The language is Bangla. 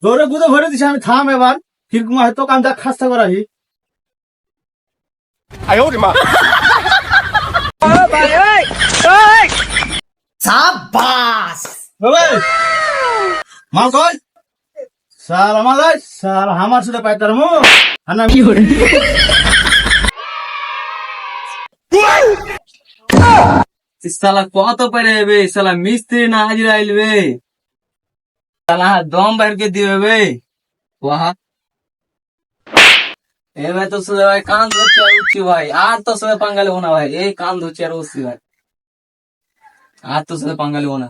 জোরে গুদে ভরে দিছে, আমি থাম এবার, কিরকম হয়তো কামটা খাস্তা করাহি। সাবাস। মাল কই সাল আমার লাই সাল আমার সাথে পাইতার মু আনা কি করে সালা কত পারে বে, সালা মিস্ত্রি না হাজির আইলবে, সালা দম বাইরকে দিবে বে। ওয়াহা এবার তো শুধু ভাই কান ধরছে আর উঠছি ভাই, আর তো সাথে পাঙ্গা নেবো না ভাই, এই কান ধরছে আর উঠছি ভাই, আর তো সাথে পাঙ্গা নেবো না।